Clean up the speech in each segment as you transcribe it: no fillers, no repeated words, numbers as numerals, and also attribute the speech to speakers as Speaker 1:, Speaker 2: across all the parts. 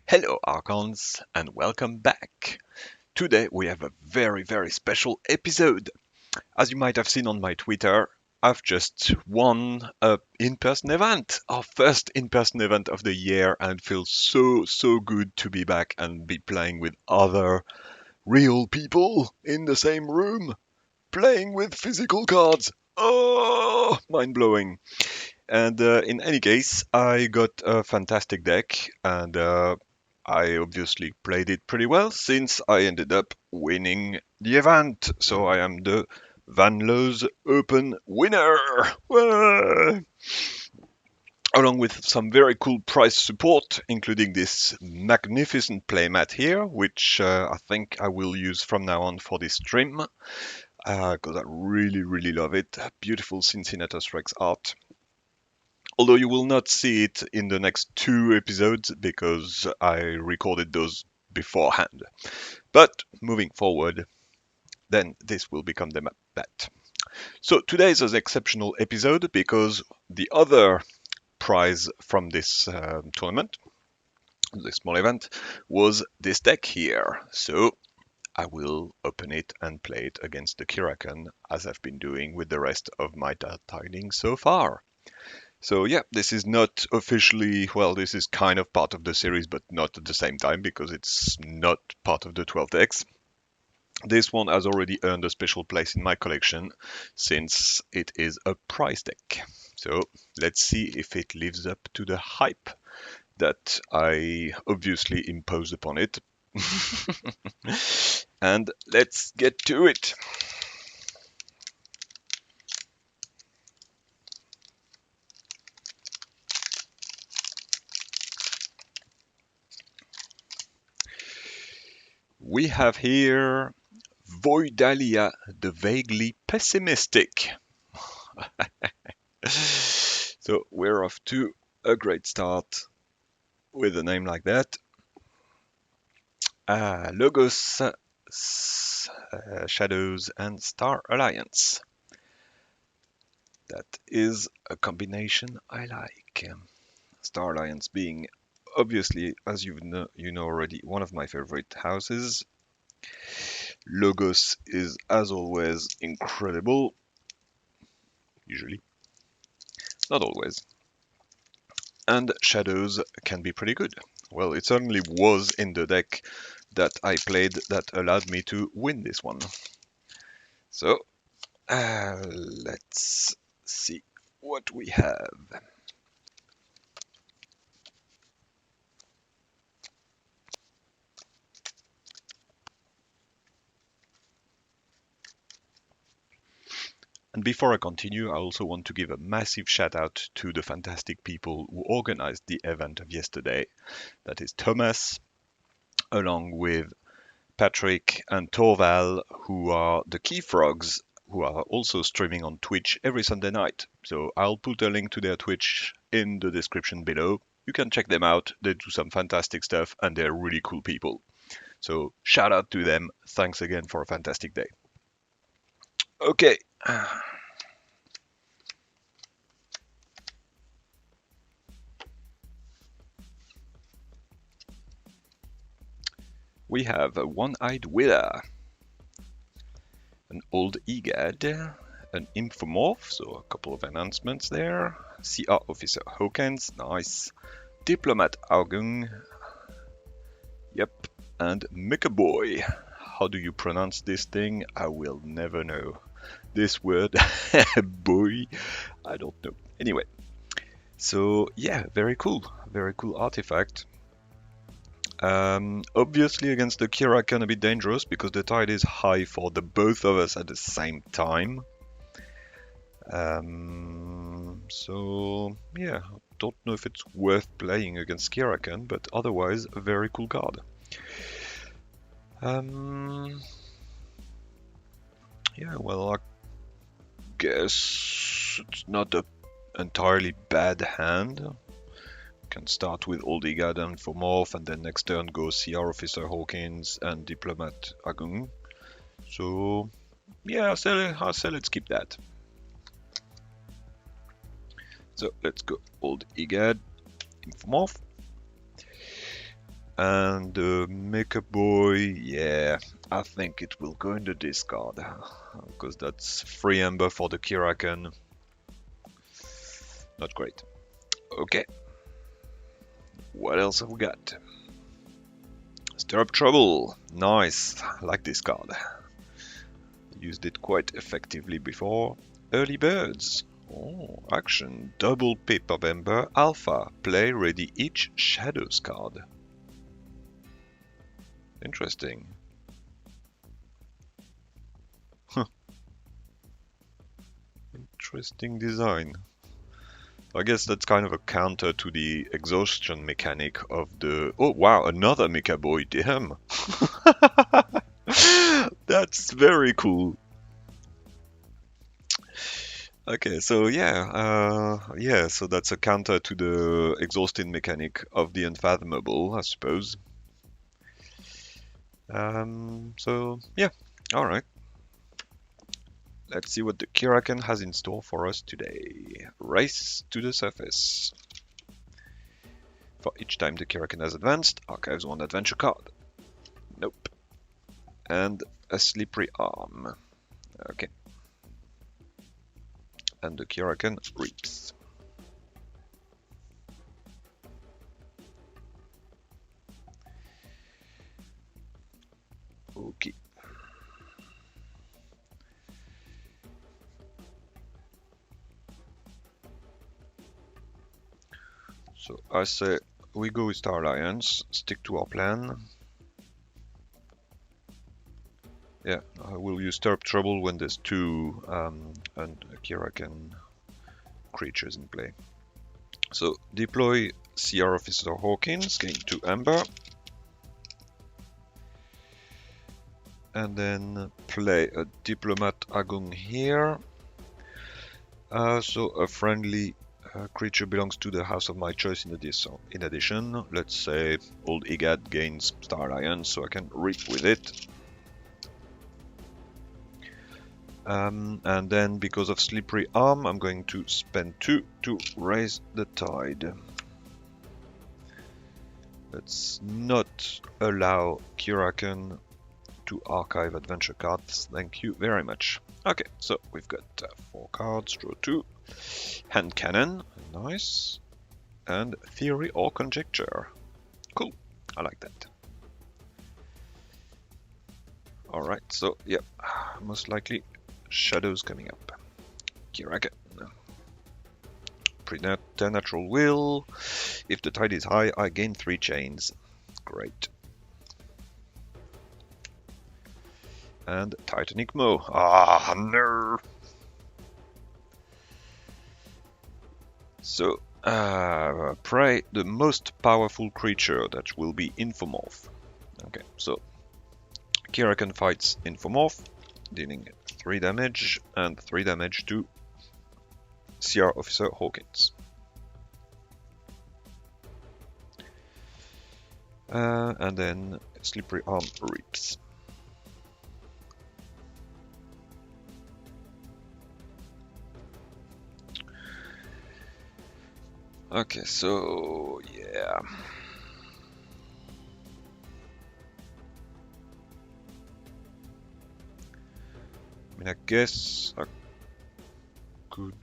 Speaker 1: Hello Archons and welcome back. Today we have a very special episode. As you might have seen on my Twitter, I've just won a in-person event, our first in-person event of the year, and it feels so good to be back and be playing with other real people in the same room, playing with physical cards. Oh, mind-blowing. And in any case, I got a fantastic deck and I obviously played it pretty well since I ended up winning the event. So I am the Van Lowe's Open winner! Wah! Along with some very cool prize support, including this magnificent playmat here, which I think I will use from now on for this stream, because I really love it. Beautiful Cincinnatus Rex art. Although you will not see it in the next 2 episodes because I recorded those beforehand. But moving forward, then this will become that. So today is an exceptional episode because the other prize from this tournament, this small event, was this deck here. So I will open it and play it against the Keyraken as I've been doing with the rest of my Dark Tidings so far. So yeah, this is not officially, well, this is kind of part of the series, but not at the same time because it's not part of the 12 decks. This one has already earned a special place in my collection since it is a prize deck. So let's see if it lives up to the hype that I obviously imposed upon it. And let's get to it. We have here Voidalia, the vaguely pessimistic. So we're off to a great start with a name like that. Logos, Shadows, and Star Alliance. That is a combination I like. Star Alliance being obviously, as you know already, one of my favorite houses. Logos is, as always, incredible. Usually. Not always. And Shadows can be pretty good. Well, it certainly was in the deck that I played that allowed me to win this one. So, let's see what we have. And before I continue, I also want to give a massive shout out to the fantastic people who organized the event of yesterday. That is Thomas, along with Patrick and Torval, who are the Keyfrogs, who are also streaming on Twitch every Sunday night. So I'll put a link to their Twitch in the description below. You can check them out. They do some fantastic stuff and they're really cool people. So shout out to them. Thanks again for a fantastic day. Okay. We have a One-Eyed Wither, an Old Egad, an Infomorph, so a couple of enhancements there, CR Officer Hawkins, nice, Diplomat Augung, yep, and Mechaboy. How do you pronounce this thing? I will never know. This word, boy, I don't know. Anyway, so yeah, very cool artifact. Obviously against the Keyraken a bit dangerous because the tide is high for the both of us at the same time. So yeah, don't know if it's worth playing against Keyraken, but otherwise a very cool card. Yeah, well, I guess it's not an entirely bad hand. Can start with Old Igad and Infomorph, and then next turn go CR Officer Hawkins and Diplomat Agung. So yeah, I'll say let's keep that. So let's go Old Igad, Infomorph. And Mecha Boy, yeah, I think it will go in the discard, because that's 3 Ember for the Keyraken. Not great. Okay. What else have we got? Stir Up Trouble. Nice. I like this card. Used it quite effectively before. Early Birds. Oh, action. Double Pip of Ember. Alpha. Play ready each Shadows card. Interesting. Huh. Interesting design. I guess that's kind of a counter to the exhaustion mechanic of the... Oh wow, another Mecha Boy, damn! That's very cool. Okay, so yeah, so that's a counter to the exhausting mechanic of the Unfathomable, I suppose. So yeah, alright. Let's see what the Keyraken has in store for us today. Race to the surface. For each time the Keyraken has advanced, archives one adventure card. Nope. And a slippery arm. Okay. And the Keyraken reaps. Okay. So I say we go with Star Alliance, stick to our plan. Yeah, I will use Stir Up Trouble when there's 2 and Keyraken creatures in play. So deploy CR Officer Hawkins, gain 2 Ember. And then play a Diplomat Agung here. So a friendly creature belongs to the house of my choice in addition. Let's say Old Igad gains Star Alliance, so I can reap with it. And then because of Slippery Arm, I'm going to spend 2 to raise the tide. Let's not allow Keyraken to archive adventure cards. Thank you very much. Okay, so we've got 4 cards, draw 2. Hand Cannon, nice. And Theory or Conjecture. Cool, I like that. Alright, so yeah, most likely Shadows coming up. Keyraken. Preternatural Will. If the tide is high, I gain 3 chains. Great. And Titanic Mo. Ah, no! So, pray the most powerful creature that will be Infomorph. Okay, so Keyraken fights Infomorph, dealing 3 damage and 3 damage to CR Officer Hawkins. And then Slippery Arm reaps. Okay, so yeah. I mean, I guess I could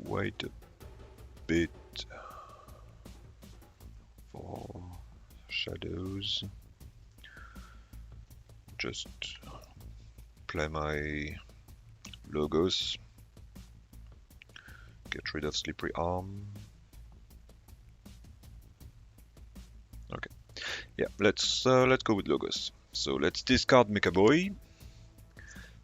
Speaker 1: wait a bit for Shadows. Just play my logos. Get rid of Slippery Arm. Okay, yeah, let's go with logos. So let's discard Mecha Boy.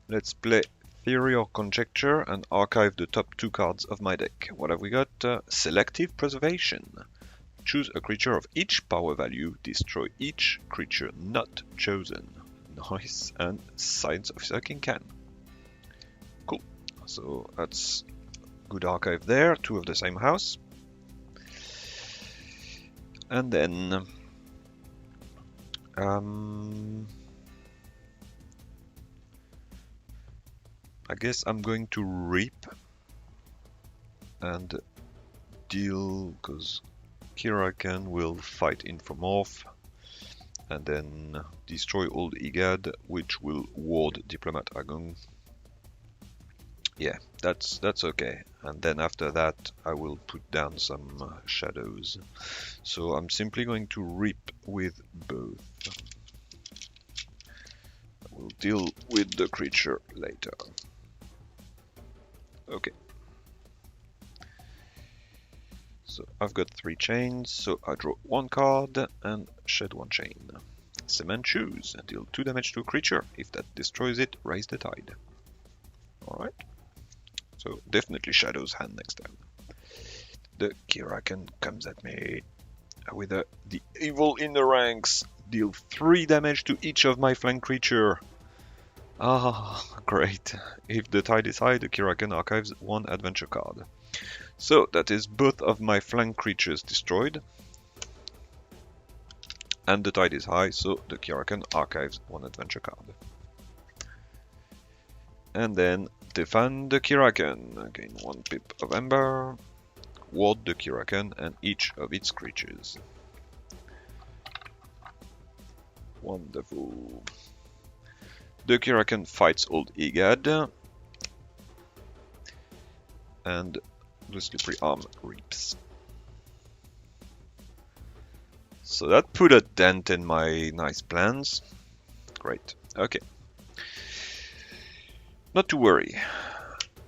Speaker 1: Let's play Theory or Conjecture and archive the top 2 cards of my deck. What have we got? Selective Preservation. Choose a creature of each power value, destroy each creature not chosen. Nice, and Science Officer King Can. Cool, so that's good archive there, 2 of the same house. And then I guess I'm going to reap and deal, because Keyraken will fight Infomorph and then destroy Old Igad, which will ward Diplomat Agung. Yeah, that's okay. And then after that I will put down some shadows. So I'm simply going to reap with both. I will deal with the creature later. Okay. So I've got 3 chains, so I draw 1 card and shed 1 chain. Cement Shoes, deal 2 damage to a creature. If that destroys it, raise the tide. Alright. So definitely Shadow's hand next time. The Keyraken comes at me with the evil in the ranks. Deal 3 damage to each of my flank creature. Ah, great. If the tide is high, the Keyraken archives 1 adventure card. So that is both of my flank creatures destroyed. And the tide is high, so the Keyraken archives 1 adventure card. And then defend the Keyraken. Gain 1 pip of Ember. Ward the Keyraken and each of its creatures. Wonderful. The Keyraken fights Old Igad. And the Slippery Arm reaps. So that put a dent in my nice plans. Great. Okay. Not to worry.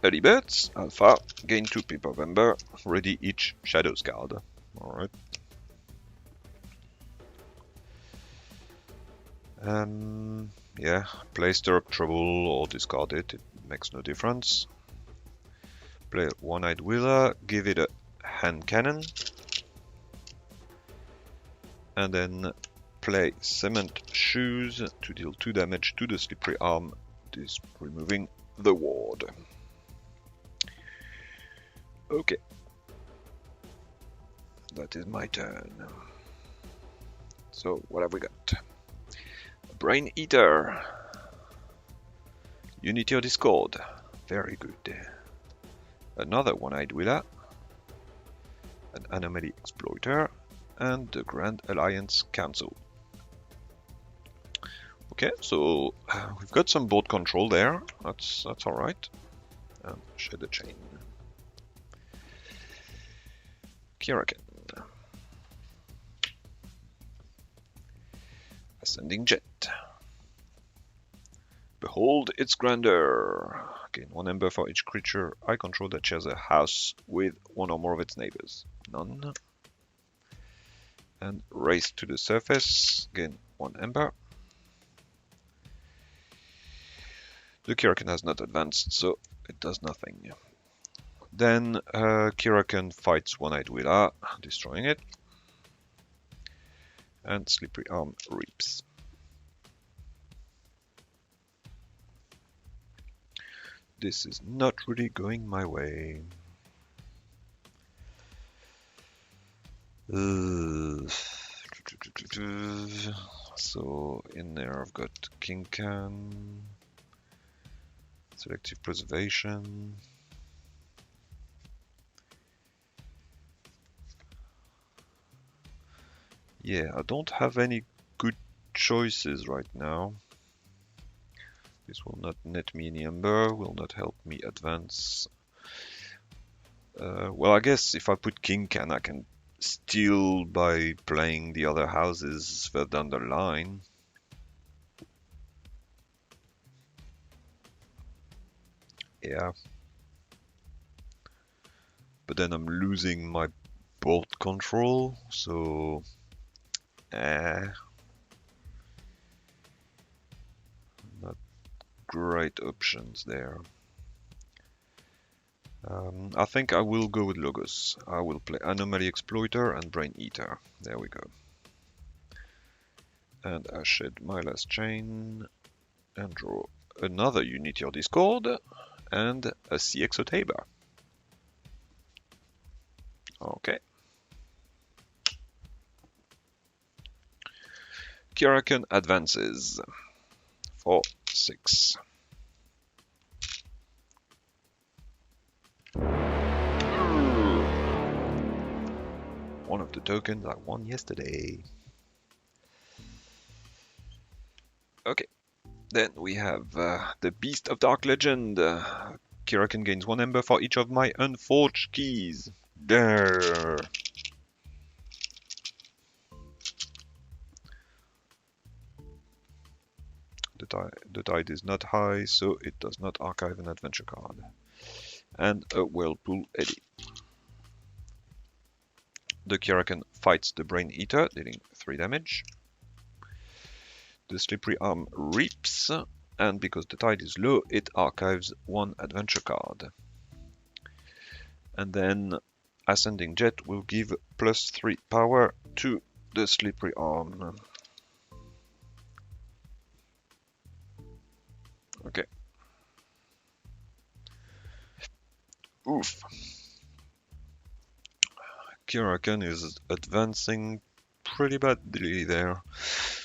Speaker 1: Early birds, alpha, gain 2 pip of Ember, ready each Shadows card. Alright. Yeah, play Stir Up Trouble or discard it, it makes no difference. Play One-Eyed Wheeler, give it a hand cannon. And then play Cement Shoes to deal 2 damage to the Slippery Arm, this removing the ward. Okay. That is my turn. So, what have we got? Brain Eater. Unity or Discord. Very good. Another One-Eyed Wheeler. An Anomaly Exploiter. And the Grand Alliance Council. Okay, so we've got some board control there. That's alright. And shed the chain. Keyraken. Ascending Jet. Behold its grandeur. Gain 1 ember for each creature I control that shares a house with 1 or more of its neighbors. None. And race to the surface. Gain 1 ember. The Keyraken has not advanced, so it does nothing. Then Keyraken fights One-Eyed Wheeler, destroying it. And Slippery Arm reaps. This is not really going my way. So in there I've got Kinkan, Selective Preservation. Yeah, I don't have any good choices right now. This will not net me any ember, will not help me advance. Well, I guess if I put Kinkan, I can steal by playing the other houses further down the line. Yeah. But then I'm losing my board control, so... Not great options there. I think I will go with Logos. I will play Anomaly Exploiter and Brain Eater. There we go. And I shed my last chain and draw another Unity or Discord and a CXO Tabor. Okay. Keyraken advances for 6. One of the tokens I won yesterday. Okay, then we have the Beast of Dark Legend. Keyraken gains 1 ember for each of my unforged keys. There. The tide is not high, so it does not archive an adventure card. And a Whirlpool Eddy. The Keyraken fights the Brain Eater, dealing 3 damage. The Slippery Arm reaps, and because the tide is low, it archives 1 adventure card. And then Ascending Jet will give +3 power to the Slippery Arm. Okay. Oof. Keyraken is advancing pretty badly there.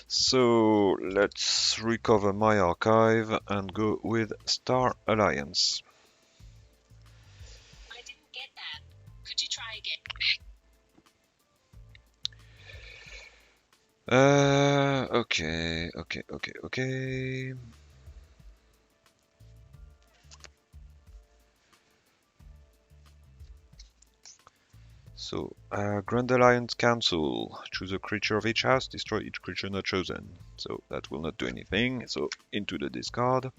Speaker 1: So let's recover my archive and go with Star Alliance.
Speaker 2: I didn't get that. Could you try again?
Speaker 1: Okay. So, Grand Alliance Council. Choose a creature of each house, destroy each creature not chosen. So that will not do anything, so into the discard.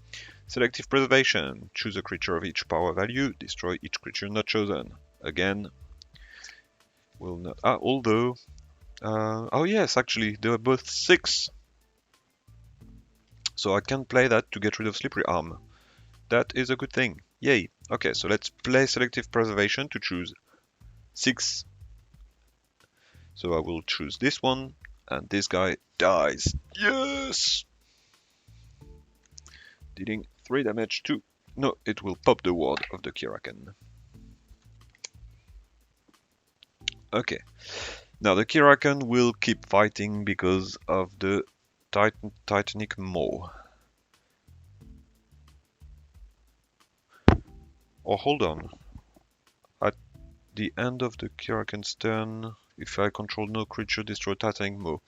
Speaker 1: Selective Preservation. Choose a creature of each power value, destroy each creature not chosen. Again, will not... although... oh yes, actually, they were both 6. So I can play that to get rid of Slippery Arm. That is a good thing. Yay. Okay, so let's play Selective Preservation to choose 6. So I will choose this one, and this guy dies. Yes! Dealing 3 damage to... No, it will pop the ward of the Keyraken. Okay. Now the Keyraken will keep fighting because of the Titanic Maw. Oh, hold on. At the end of the Keyraken's turn, if I control no creature, destroy Titanic Maw.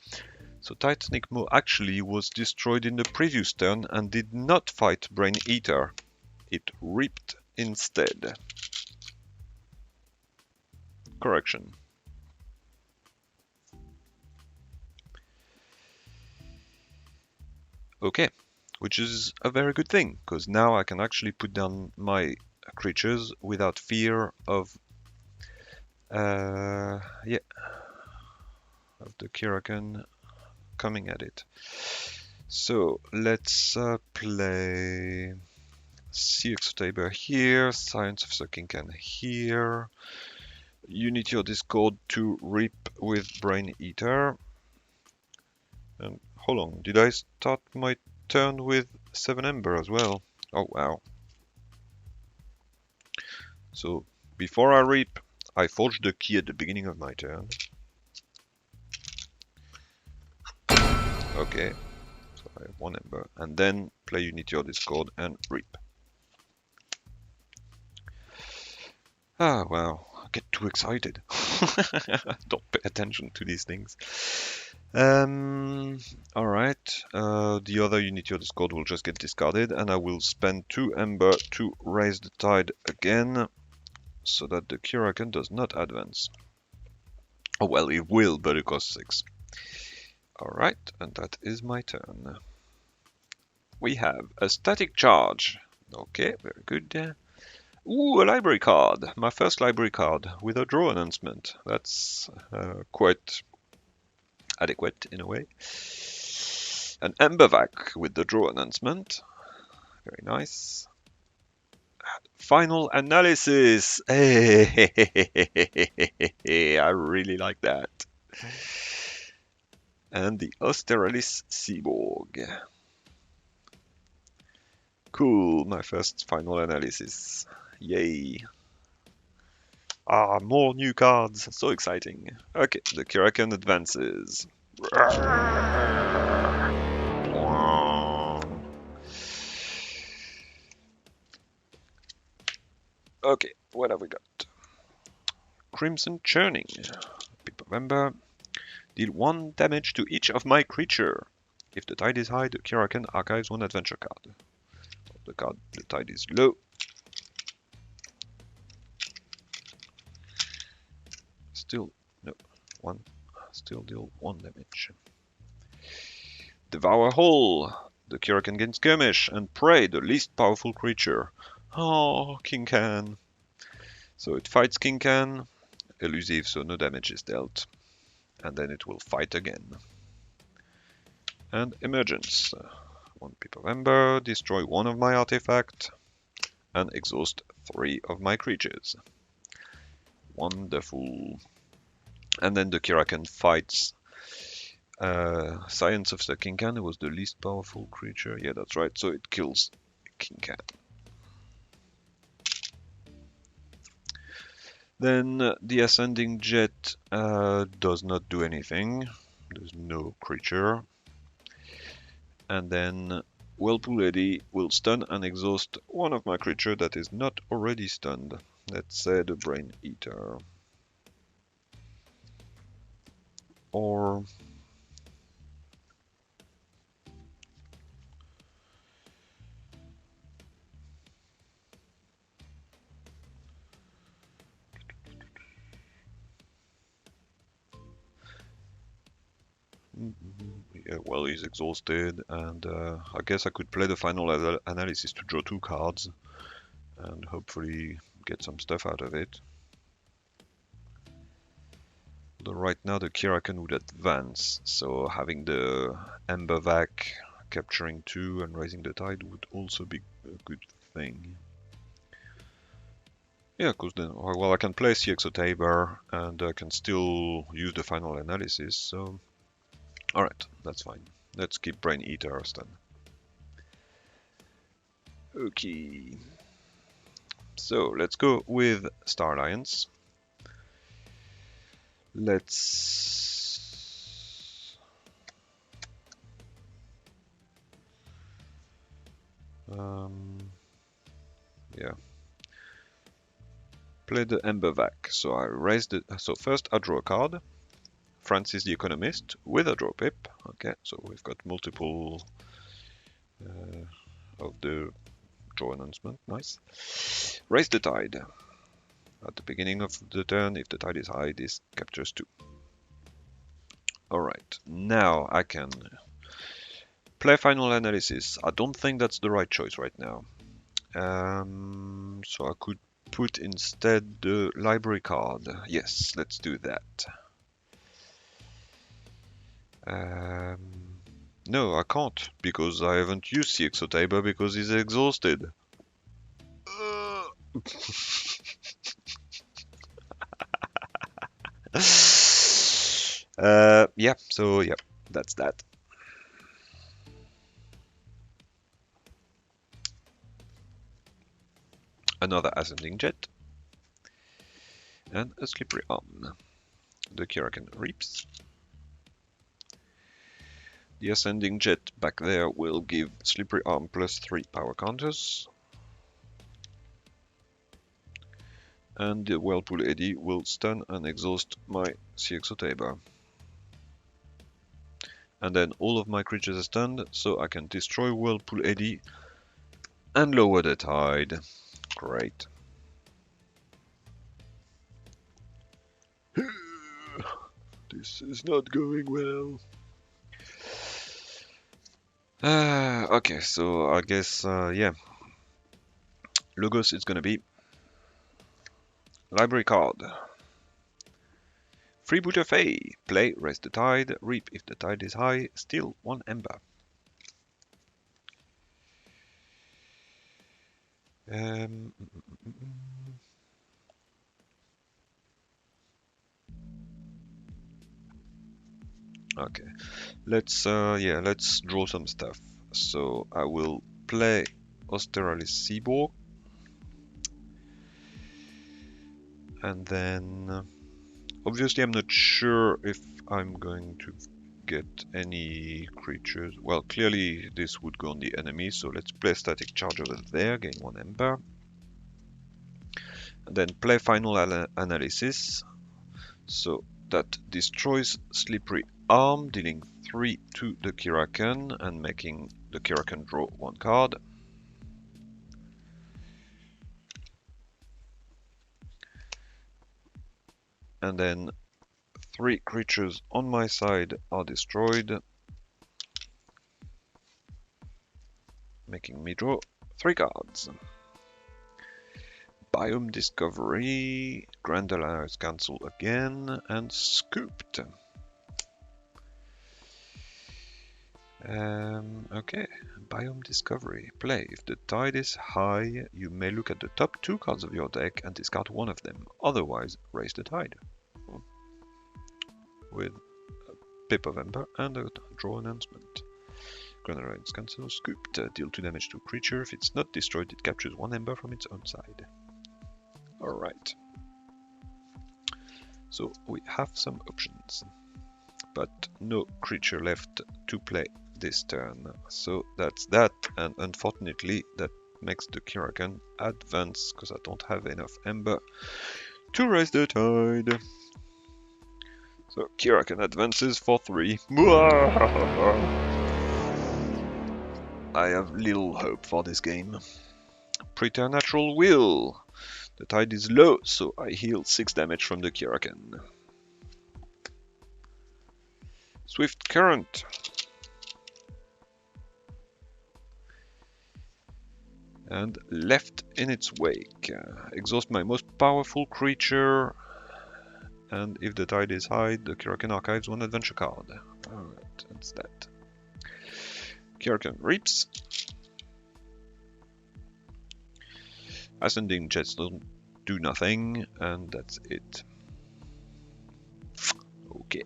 Speaker 1: So Titanic Maw actually was destroyed in the previous turn and did not fight Brain Eater. It reaped instead. Correction. Okay, which is a very good thing, because now I can actually put down my creatures without fear of of the Keyraken coming at it. So let's play Sea Exotaber here, Science of Sucking Can here, Unity or Discord to reap with Brain Eater. And hold on, did I start my turn with 7 Ember as well? Oh wow. So before I reap, I forged the key at the beginning of my turn. Okay, so I have 1 Ember. And then play Unity or Discord and reap. Ah, wow, I get too excited. Don't pay attention to these things. Alright, the other Unity or Discord will just get discarded, and I will spend 2 Ember to raise the tide again, so that the Keyraken does not advance. Oh well, it will, but it costs 6. Alright, and that is my turn. We have a Static Charge. Okay, very good. Ooh, a library card. My first library card with a draw announcement. That's quite adequate in a way. An Embervac with the draw announcement. Very nice. Final Analysis. Hey, I really like that. And the Australis Seaborg. Cool, my first Final Analysis. Yay. Ah, more new cards. So exciting. Okay, the Keyraken advances. Okay, what have we got? Crimson Churning. People remember. Deal 1 damage to each of my creature. If the tide is high, the Keyraken archives 1 adventure card. The tide is low. Still, no, 1. Still deal 1 damage. Devour Hole. The Keyraken gains Skirmish and Prey, the least powerful creature. Oh, King Can. So it fights King Can. Elusive, so no damage is dealt. And then it will fight again. And Emergence. 1 people member, destroy 1 of my artifacts, and exhaust 3 of my creatures. Wonderful. And then the Keyraken fights Science of the King Can. It was the least powerful creature. Yeah, that's right. So it kills King Can. Then the Ascending Jet does not do anything. There's no creature. And then Whirlpool Eddy will stun and exhaust 1 of my creature that is not already stunned. Let's say the Brain Eater. Or yeah, well, he's exhausted, and I guess I could play the final analysis to draw 2 cards and hopefully get some stuff out of it. Although right now the Keyraken would advance, so having the Ember Vac capturing 2 and raising the tide would also be a good thing. Yeah, because then, well, I can play CXO Tabor and I can still use the final analysis, so alright, that's fine. Let's keep Brain Eaters then. Okay. So let's go with Star Alliance. Let's yeah. Play the Ember Vac. So I raise the so first I draw a card. Francis the Economist with a draw pip. Okay, so we've got multiple of the draw announcement. Nice. Raise the tide. At the beginning of the turn, if the tide is high, this captures 2. Alright, now I can play final analysis. I don't think that's the right choice right now. So I could put instead the library card. Yes, let's do that. No, I can't, because I haven't used CXO Tabor because he's exhausted. Yeah, so yeah, that's that. Another Ascending Jet. And a Slippery Arm. The Keyraken reaps. The Ascending Jet back there will give Slippery Arm +3 power counters. And the Whirlpool Eddy will stun and exhaust my CXO Tabor. And then all of my creatures are stunned, so I can destroy Whirlpool Eddy and lower the tide. Great. This is not going well. Okay, so I guess, yeah. Logos is gonna be library card. Freebooter Fae. Play, raise the tide, reap if the tide is high, steal 1 ember. Okay, let's let's draw some stuff. So I will play Australis Seaborg, and then obviously I'm not sure if I'm going to get any creatures. Well, clearly this would go on the enemy, so let's play Static Charge over there, gain 1 ember. And then play final analysis. So that destroys Slippery Arm, dealing 3 to the Keyraken and making the Keyraken draw 1 card. And then 3 creatures on my side are destroyed, making me draw 3 cards. Biome Discovery, Grand Alliance cancel again, and Scooped. Okay, Biome Discovery. Play. If the tide is high, you may look at the top 2 cards of your deck and discard one of them. Otherwise, raise the tide. With a Pip of Ember and a draw announcement. Grand Alliance cancel. Scooped. Deal 2 damage to a creature. If it's not destroyed, it captures 1 Ember from its own side. Alright. So we have some options, but no creature left to play this turn. So that's that, and unfortunately that makes the Keyraken advance because I don't have enough Ember to raise the tide. So Keyraken advances for 3. I have little hope for this game. Preternatural Will. The tide is low, so I heal 6 damage from the Keyraken. Swift Current. And left in its wake. Exhaust my most powerful creature. And if the tide is high, the Keyraken archives 1 adventure card. Alright, that's that. Keyraken Reaps. Ascending Jets don't do nothing, and that's it. Okay.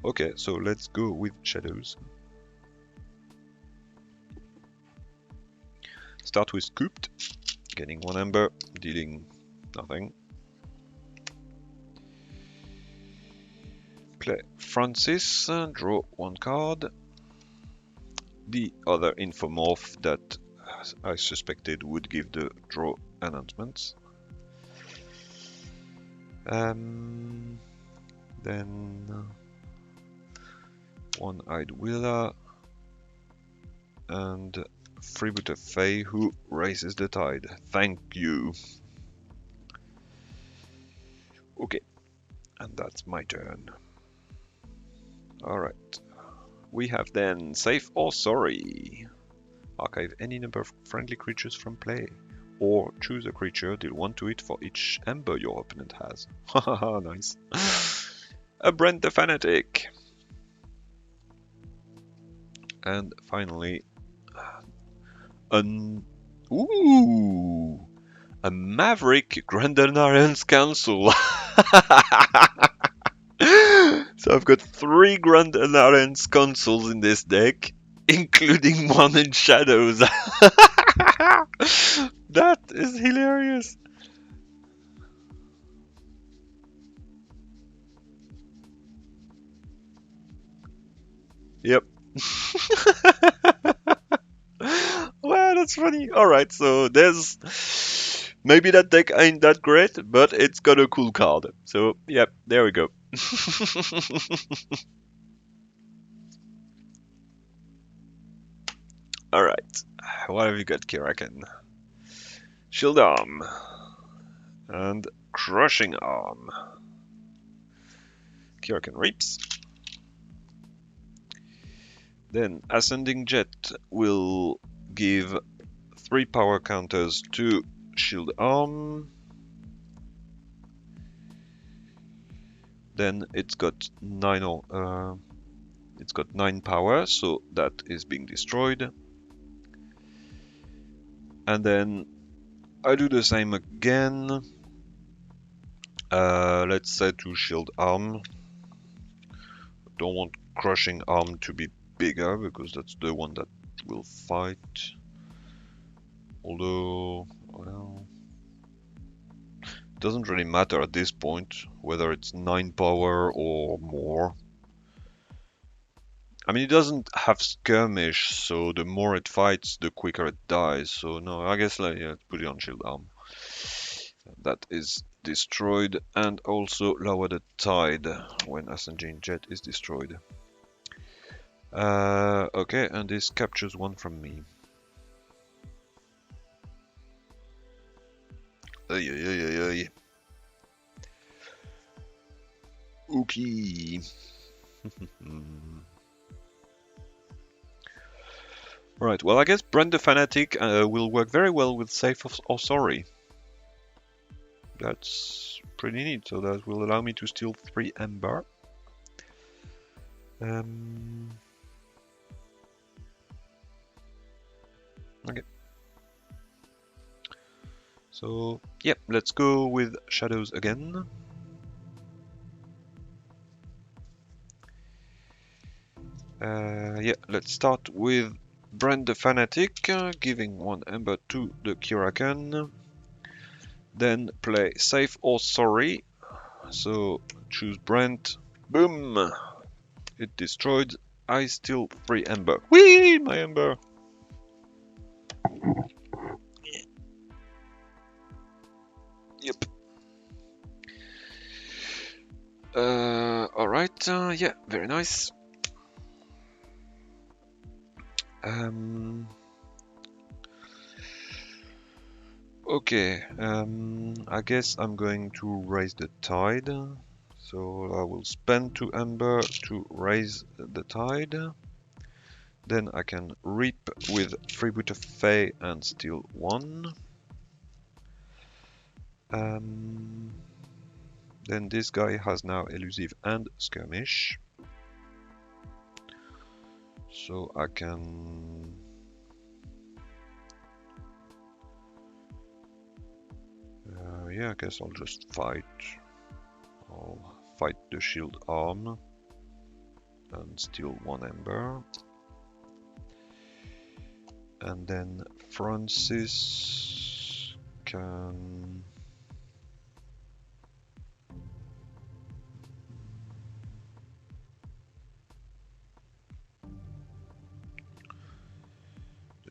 Speaker 1: Okay, so let's go with Shadows. Start with Scooped, getting 1 Ember, dealing nothing. Play Francis, draw 1 card. The other Infomorph that I suspected would give the draw announcements. Then One-Eyed Willa and Freebooter Faye, who raises the tide. Thank you. Okay, and that's my turn. Alright, we have then Safe or Sorry. Archive any number of friendly creatures from play, or choose a creature, deal 1 to it for each Ember your opponent has. Hahaha, nice. A Brent the Fanatic. And finally, a Maverick Grand Alliance Council. So I've got 3 Grand Alliance consoles in this deck, including 1 in Shadows. That is hilarious. Yep. Wow, that's funny. Alright, so there's... Maybe that deck ain't that great, but it's got a cool card. So, yep, there we go. Alright, what have you got, Keyraken? Shield Arm. And Crushing Arm. Keyraken Reaps. Then Ascending Jet will give 3 power counters to Shield Arm. Then it's got 9 power, so that is being destroyed. And then I do the same again. Let's say to Shield Arm. Don't want Crushing Arm to be bigger because that's the one that will fight. Although, well, doesn't really matter at this point whether it's 9 power or more. I mean, it doesn't have skirmish, so the more it fights, the quicker it dies. So no, I guess like, yeah, put it on shield arm. That is destroyed, and also lower the tide when Ascending Jet is destroyed. Okay, and this captures one from me. Ay, ay, ay, ay, ay. Okay. Right, well, I guess Brand the Fanatic will work very well with Safe or Sorry. That's pretty neat, so that will allow me to steal 3 Ember. Okay. So, yeah, let's go with Shadows again. Yeah, let's start with Brand the Fanatic, giving 1 Ember to the Keyraken. Then play Safe or Sorry. So choose Brand. Boom! It destroyed. I steal 3 Ember. Whee! My Ember! Yep. Alright, yeah, very nice. Okay, I guess I'm going to raise the tide. So I will spend 2 Ember to raise the tide. Then I can reap with Freeboot of Fae and steal 1. Then this guy has now Elusive and Skirmish. So I can... yeah, I guess I'll just fight. I'll fight the shield arm and steal 1 Ember. And then Francis can...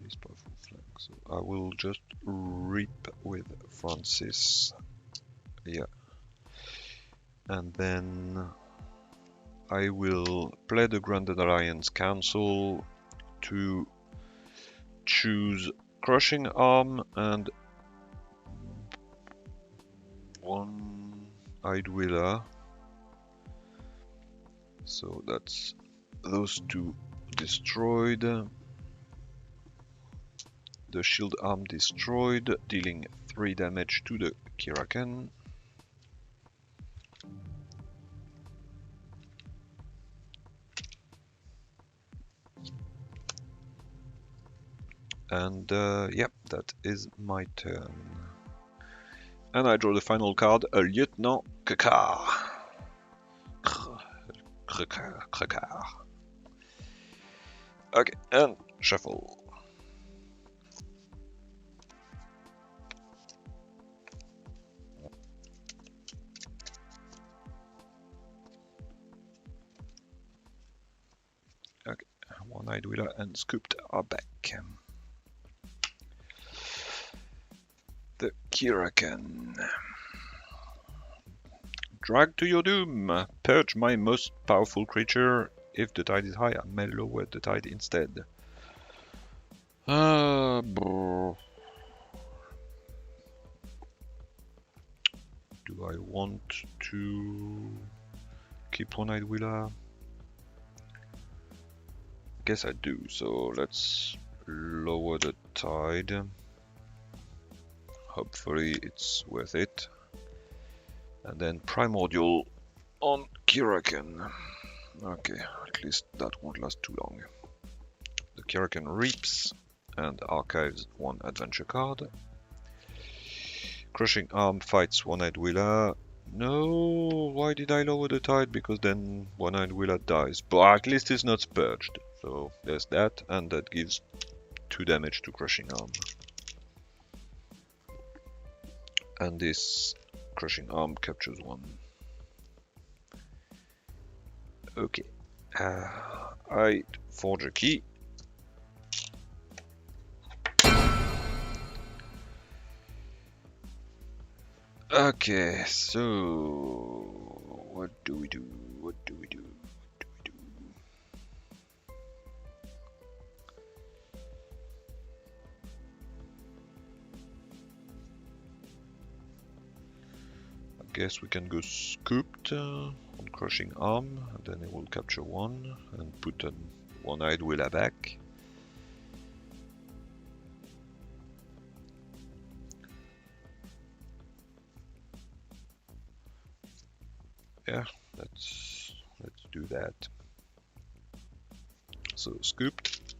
Speaker 1: This powerful flank, so I will just reap with Francis. Yeah. And then I will play the Grand Alliance Council to choose Crushing Arm and 1 Eyed Wheeler. So that's those 2 destroyed. The shield arm destroyed, dealing 3 damage to the Keyraken. And yeah, that is my turn. And I draw the final card, a Lieutenant Kekar. Okay, and shuffle. Okay, 1 Eyed Wheeler and Scooped are back. The Keyraken. Drag to your doom. Purge my most powerful creature. If the tide is high, I may lower the tide instead. Do I want to keep 1 Eyed Wheeler? Guess I do, so let's lower the tide. Hopefully it's worth it. And then Primordial on Keyraken. Okay, at least that won't last too long. The Keyraken reaps and archives 1 adventure card. Crushing Arm fights 1 Eyed Wheeler. No, why did I lower the tide? Because then 1 Eyed Wheeler dies. But at least it's not spurged. So there's that, and that gives 2 damage to Crushing Arm. And this Crushing Arm captures 1. Okay. I forge a key. Okay, so what do we do? What do we do? What do we do? I guess we can go scooped on Crushing Arm, and then it will capture 1 and put an one-eyed Willa back. Yeah, let's do that. So scooped,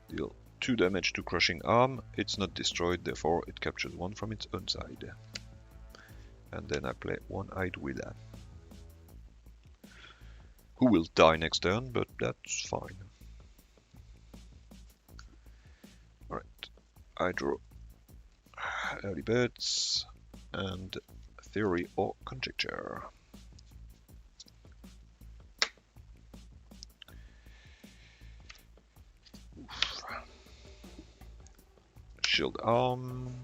Speaker 1: deal 2 damage to Crushing Arm. It's not destroyed, therefore it captures 1 from its own side. And then I play one-eyed Willa, who will die next turn, but that's fine. Alright, I draw Early Birds and Theory or Conjecture. Oof. Shield Arm,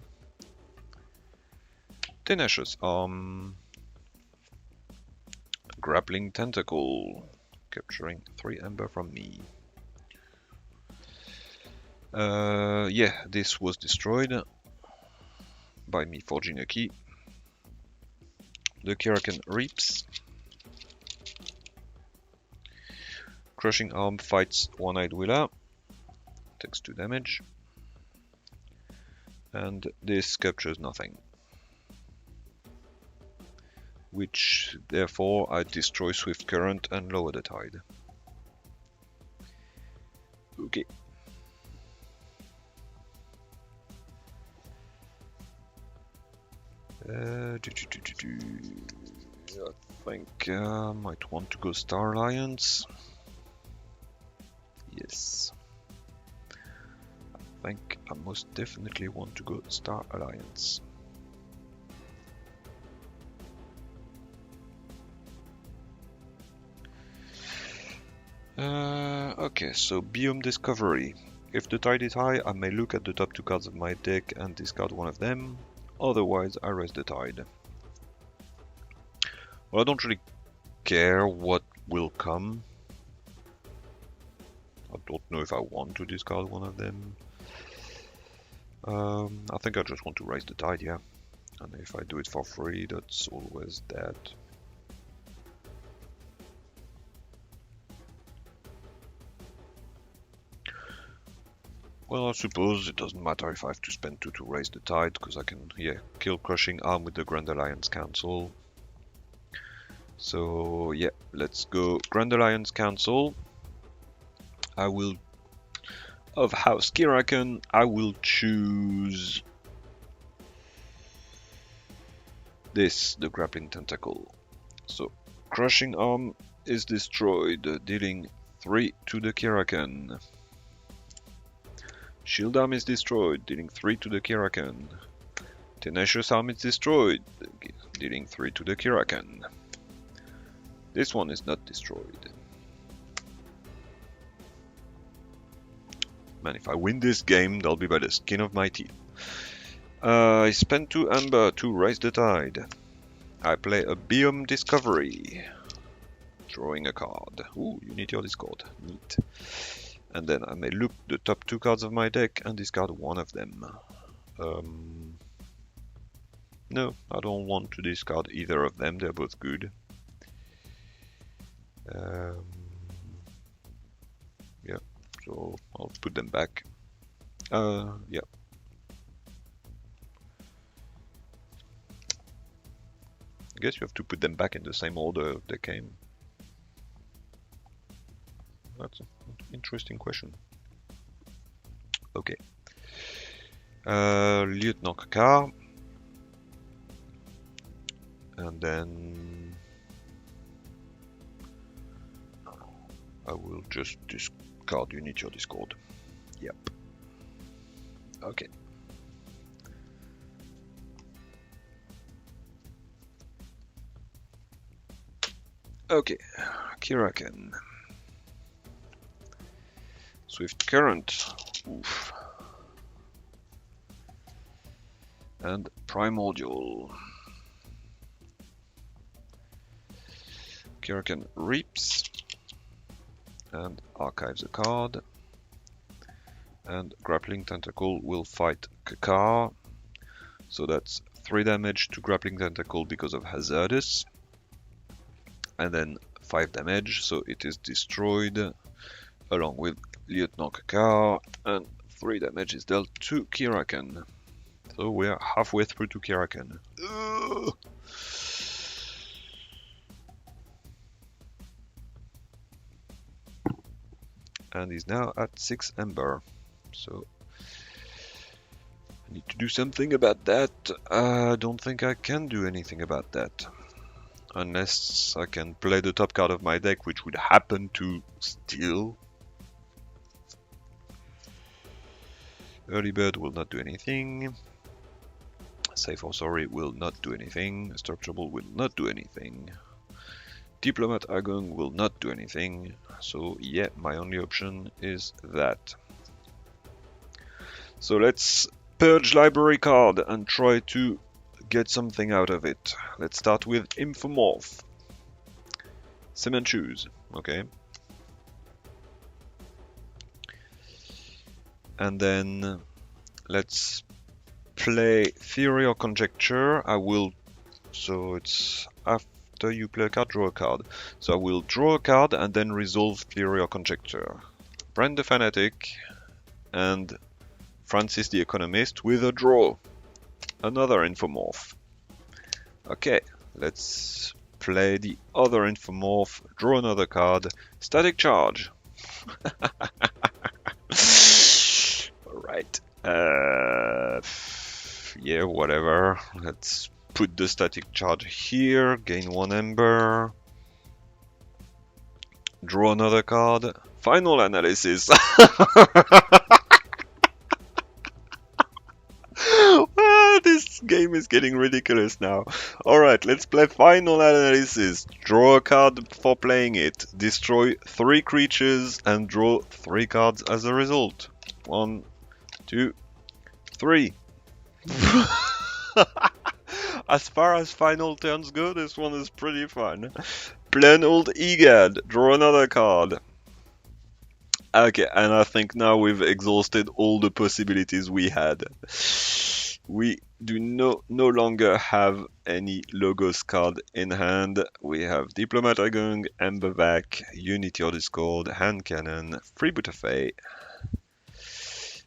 Speaker 1: Tenacious Arm, Grappling Tentacle, capturing 3 Ember from me. Yeah, this was destroyed by me forging a key. The Keyraken reaps. Crushing Arm fights one-eyed Willa, takes 2 damage, and this captures nothing. Which, therefore, I destroy Swift Current and lower the tide. Okay. I think I might want to go Star Alliance. Yes. I think I most definitely want to go Star Alliance. Okay, so Biome Discovery. If the tide is high, I may look at the top 2 cards of my deck and discard one of them. Otherwise, I raise the tide. Well, I don't really care what will come. I don't know if I want to discard one of them. I think I just want to raise the tide, yeah. And if I do it for free, that's always that. Well, I suppose it doesn't matter if I have to spend 2 to raise the tide, because I can, yeah, kill Crushing Arm with the Grand Alliance Council. So, yeah, let's go Grand Alliance Council. I will, of House Keyraken, I will choose this, the Grappling Tentacle. So, Crushing Arm is destroyed, dealing 3 to the Keyraken. Shield Arm is destroyed, dealing 3 to the Keyraken. Tenacious Arm is destroyed, dealing 3 to the Keyraken. This one is not destroyed. Man, if I win this game, that'll be by the skin of my teeth. I spend 2 Ember to raise the tide. I play a Biome Discovery. Drawing a card. Ooh, Unity or Discord. Neat. And then I may look the top 2 cards of my deck and discard one of them. No, I don't want to discard either of them, they're both good. Yeah, so I'll put them back. Yeah. I guess you have to put them back in the same order they came. That's an interesting question. Okay. Lieutenant Kakar. And then I will just discard Unity or Discord. Yep. Okay. Okay, Keyraken. Swift Current. Oof. And Primordial. Keyraken Reaps. And archives a card. And Grappling Tentacle will fight Kakar. So that's 3 damage to Grappling Tentacle because of Hazardous. And then 5 damage, so it is destroyed along with Lieutenant Kakar. And 3 damage is dealt to Keyraken. So we're halfway through to Keyraken. And he's now at 6 Ember. So I need to do something about that. I don't think I can do anything about that. Unless I can play the top card of my deck, which would happen to steal. Early Bird will not do anything. Safe or Sorry will not do anything. Stir Trouble will not do anything. Diplomat Agung will not do anything. So yeah, my only option is that. So let's purge library card and try to get something out of it. Let's start with Infomorph. Cement Shoes, okay. And then let's play Theory or Conjecture. I will, so it's after you play a card, draw a card. So I will draw a card and then resolve Theory or Conjecture. Brand the Fanatic and Francis the Economist with a draw. Another Infomorph. Okay, let's play the other Infomorph, draw another card, Static Charge. Alright, yeah, whatever. Let's put the Static Charge here, gain 1 Ember. Draw another card, Final Analysis. This game is getting ridiculous now. Alright, let's play Final Analysis. Draw a card for playing it. Destroy 3 creatures and draw 3 cards as a result. 1, 2, 3. As far as final turns go, this one is pretty fun. Plain old Egad. Draw another card. Okay, and I think now we've exhausted all the possibilities we had. We do no longer have any Logos card in hand. We have Diplomat Agung, Embervac, Unity or Discord, Hand Cannon, Freebooter Fey,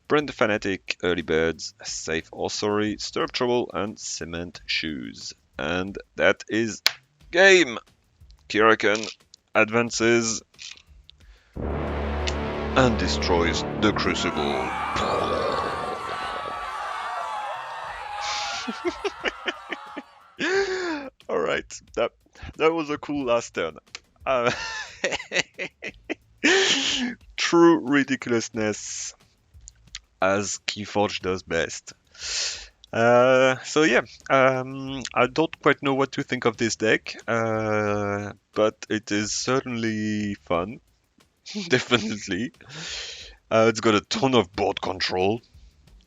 Speaker 1: Brand the Fanatic, Early Birds, Safe or Sorry, Stir Trouble, and Cement Shoes. And that is game! Keyraken advances and destroys the Crucible. Alright, that was a cool last turn. True ridiculousness, as Keyforge does best. So yeah, I don't quite know what to think of this deck, but it is certainly fun, definitely. It's got a ton of board control,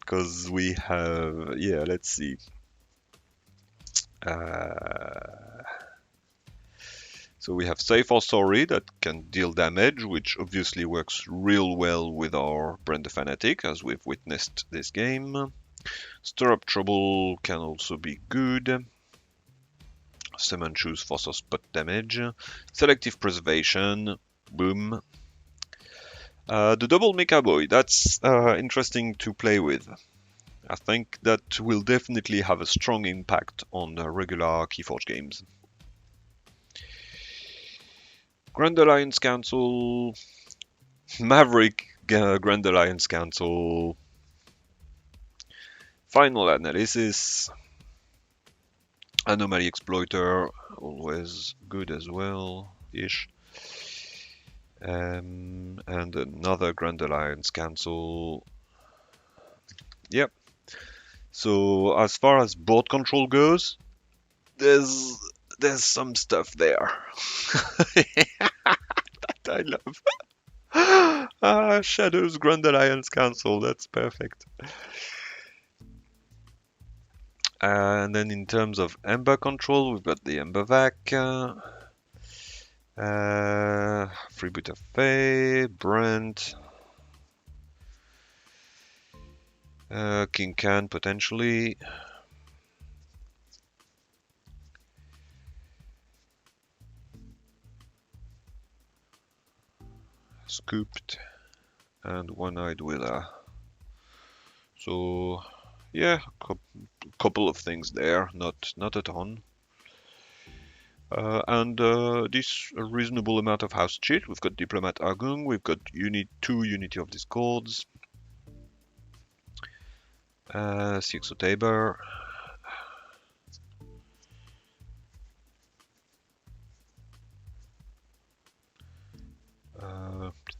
Speaker 1: because we have, yeah, let's see. So we have Safe or Sorry that can deal damage, which obviously works real well with our Brand the Fanatic, as we've witnessed this game. Stir Up Trouble can also be good. Cement Shoes for some spot damage. Selective Preservation, boom. The double Mecha Boy, that's interesting to play with. I think that will definitely have a strong impact on regular Keyforge games. Grand Alliance Council, Maverick Grand Alliance Council, Final Analysis, Anomaly Exploiter, always good as well, ish. And another Grand Alliance Council. Yep. So as far as board control goes, there's there's some stuff there that I love. Shadows Grand Alliance Council, that's perfect. And then in terms of Ember control, we've got the Ember Vac, Freeboot of Fae, Brent, King Khan potentially. Scooped and One-Eyed Willa. So yeah, couple of things there, not a ton. And this a reasonable amount of house cheat. We've got Diplomat Agung, we've got two Unity of Discords, CXO Tabor,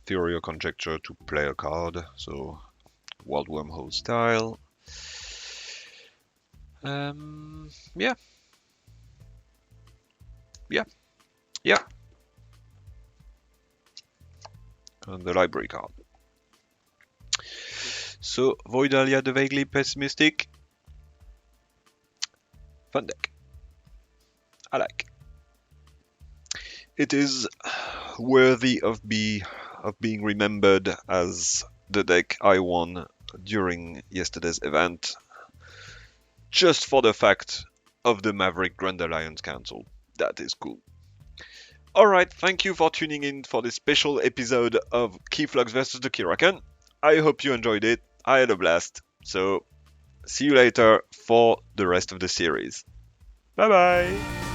Speaker 1: Theory or Conjecture to play a card, so Wild Wormhole style. Yeah. And the library card. So, Voidalia the Vaguely Pessimistic. Fun deck. I like. It is worthy of being remembered as the deck I won during yesterday's event, just for the fact of the Maverick Grand Alliance Council. That is cool. Alright, thank you for tuning in for this special episode of Keyfrogs vs the Keyraken. I hope you enjoyed it. I had a blast. So, see you later for the rest of the series. Bye bye!